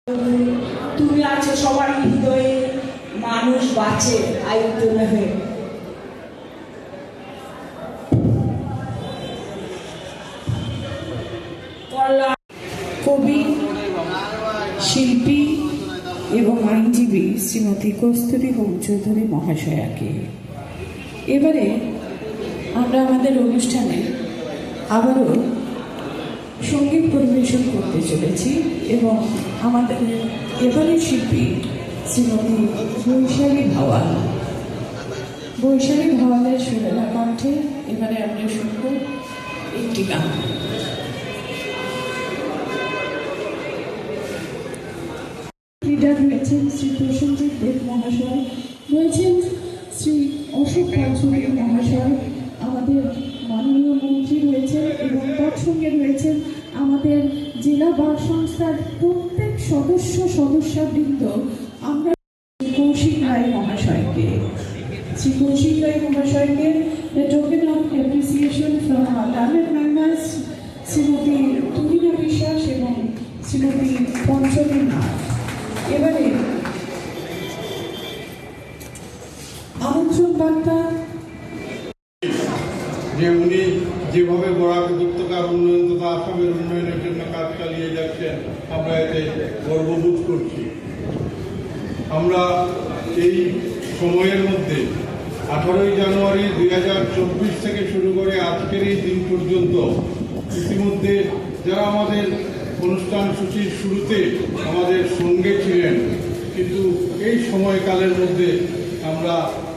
তুমি আছো সবারই হৃদয়ে, মানুষ বাঁচে আয়তনে হয়ে। কবি, শিল্পী এবং আইনজীবী শ্রীমতী কস্তুরী হোম চৌধুরী মহাশয়াকে এবারে আমরা আমাদের অনুষ্ঠানে আবারও সঙ্গীত পরিবেশন করতে চলেছি এবং আমাদের এবারের শিল্পী শ্রীমতী বৈশালী ভাওয়ালের সুরেলা কণ্ঠে এবারে আমরা শুনব একটি গান। লিডার রয়েছেন শ্রী প্রসেনজিৎ দেব মহাশয়, রয়েছেন শ্রী অশোক পাঁচুরি মহাশয়, আমাদের মাননীয় মন্ত্রী রয়েছেন এবং তার সঙ্গে রয়েছেন আমাদের জেলা বার সংস্থার প্রত্যেক সদস্যবৃন্দ। আমরা কৌশিক রায় মহাশয়কে the token of appreciation from our Lamet members Shrimati তুলিনা বিশ্বাস এবং শ্রীমতী পঞ্চমী নাথ। এবারে আমন্ত্রণ বার্তা যে উনি যেভাবে বরাক উপত্যকার উন্নয়ন তথা আসামের উন্নয়নের জন্য কাজ চালিয়ে যাচ্ছেন, আমরা এতে গর্ববোধ করছি। আমরা এই সময়ের মধ্যে 18ই জানুয়ারি 2024 থেকে শুরু করে আজকের এই দিন পর্যন্ত ইতিমধ্যে যারা আমাদের অনুষ্ঠান সূচির শুরুতে আমাদের সঙ্গে ছিলেন, কিন্তু এই সময়কালের মধ্যে আমরা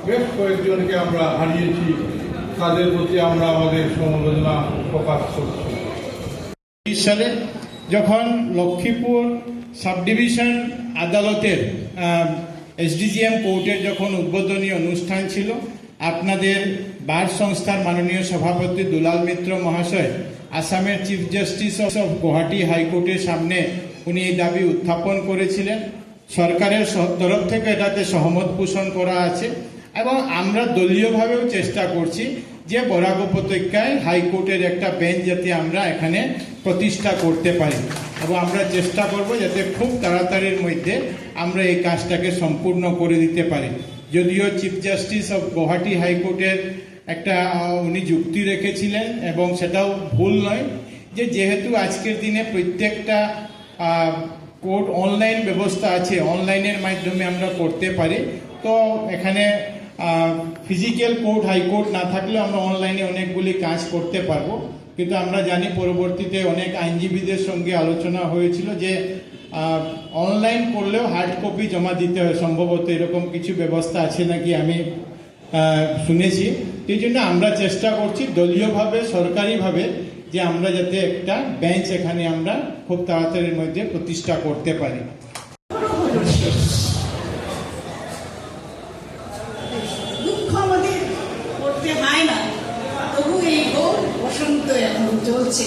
বেশ কয়েকজনকে আমরা হারিয়েছি, তাদের প্রতি আমরা আমাদের সমবেদনা প্রকাশ করছি। সালে যখন লক্ষ্মীপুর সাব ডিভিশন আদালতের এসডিজিএম কোর্টের যখন উদ্বোধনী অনুষ্ঠান ছিল, আপনাদের বার সংস্থার মাননীয় সভাপতি দুলাল মিত্র মহাশয় আসামের চিফ জাস্টিস অফ গুয়াহাটি হাইকোর্টের সামনে উনি এই দাবি উত্থাপন করেছিলেন। সরকারের তরফ থেকে এটাতে সহমত পোষণ করা আছে এবং আমরা দলীয়ভাবেও চেষ্টা করছি যে বরাক উপত্যকায় হাইকোর্টের একটা বেঞ্চ যাতে আমরা এখানে প্রতিষ্ঠা করতে পারি এবং আমরা চেষ্টা করব যাতে খুব তাড়াতাড়ির মধ্যে আমরা এই কাজটাকে সম্পূর্ণ করে দিতে পারি। যদিও চিফ জাস্টিস অফ গুয়াহাটি হাইকোর্টের একটা উনি যুক্তি রেখেছিলেন এবং সেটাও ভুল নয়, যে যেহেতু আজকের দিনে প্রত্যেকটা কোর্ট অনলাইন ব্যবস্থা আছে, অনলাইনের মাধ্যমে আমরা করতে পারি, তো এখানে ফিজিক্যাল কোর্ট হাইকোর্ট না থাকলেও আমরা অনলাইনে অনেকগুলি কাজ করতে পারবো। কিন্তু আমরা জানি পরবর্তীতে অনেক আইনজীবীদের সঙ্গে আলোচনা হয়েছিল যে অনলাইন করলেও হার্ড কপি জমা দিতে হয়, সম্ভবত এরকম কিছু ব্যবস্থা আছে নাকি আমি শুনেছি। এই জন্য আমরা চেষ্টা করছি দলীয়ভাবে সরকারিভাবে যে আমরা যাতে একটা বেঞ্চ এখানে আমরা খুব তাড়াতাড়ির মধ্যে প্রতিষ্ঠা করতে পারি। দুঃখ আমাদের করতে হয় না, তবু এই বসন্ত এখন চলছে।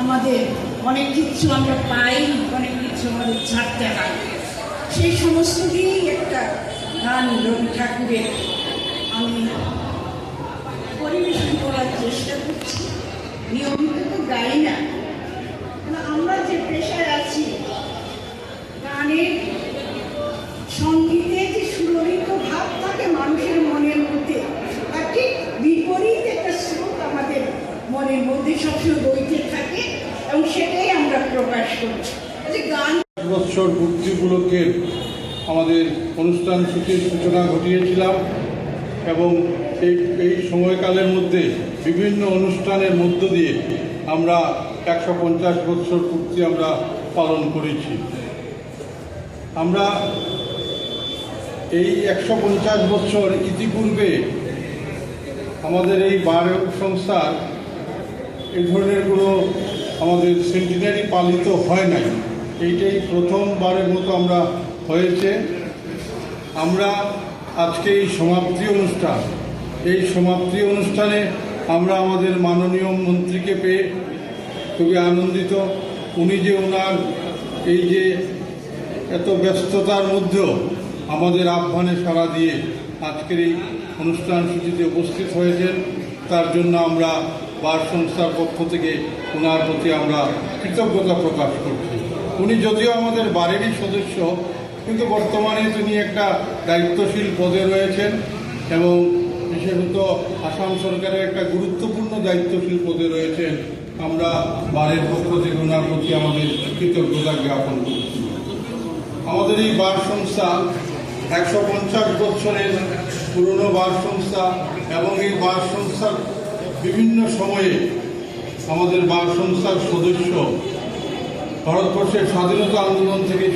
আমাদের অনেক কিছু আমরা পাই, অনেক কিছু আমাদের ছাড়তে হয়। সেই সমস্ত দিয়েই একটা গান রবি ঠাকুরের আমি পরিবেশন করার চেষ্টা করছি। নিয়মিত তো গাই না, আমরা যে পেশায় আছি, গানের সঙ্গীতে যে সুললিত ভাব থাকে মানুষের মনের মধ্যে, তার ঠিক বিপরীত একটা স্রোত আমাদের মনের মধ্যে সবসময় বইতে থাকে এবং সেটাই আমরা প্রকাশ করছি। গান বৎসর পূর্তি উপলক্ষে আমাদের অনুষ্ঠান সূচির সূচনা ঘটিয়েছিলাম এবং এই সময়কালের মধ্যে বিভিন্ন অনুষ্ঠানের মধ্য দিয়ে আমরা 150 বৎসর পূর্তি আমরা পালন করেছি। আমরা এই 150 বৎসর ইতিপূর্বে আমাদের এই বার সংস্থার এই ধরনের কোনো আমাদের সেন্টিনারি পালিত হয় নাই, এইটাই প্রথমবারের মতো আমরা হয়েছে। আমরা আজকে এই সমাপ্তি অনুষ্ঠানে আমরা আমাদের মাননীয় মন্ত্রীকে পেয়ে খুবই আনন্দিত। উনি যে ওনার এই যে এত ব্যস্ততার মধ্যেও আমাদের আহ্বানে সাড়া দিয়ে আজকের এই অনুষ্ঠান সূচিতে উপস্থিত হয়েছেন, তার জন্য আমরা বার সংস্থার পক্ষ থেকে ওনার প্রতি আমরা কৃতজ্ঞতা প্রকাশ করছি। উনি যদিও আমাদের বাড়িরই সদস্য, কিন্তু বর্তমানে তিনি একটা দায়িত্বশীল পদে রয়েছেন এবং বিশেষত আসাম সরকারের একটা গুরুত্বপূর্ণ দায়িত্বশীল পদে রয়েছেন। আমরা বারের পক্ষ থেকে ওনার প্রতি আমাদের কৃতজ্ঞতা জ্ঞাপন করছি। আমাদের এই বার সংস্থা 150 বছরের পুরনো বার সংস্থা এবং এই বার সংস্থার বিভিন্ন সময়ে আমাদের বার সংস্থার সদস্য ভারতবর্ষের স্বাধীনতা আন্দোলন থেকে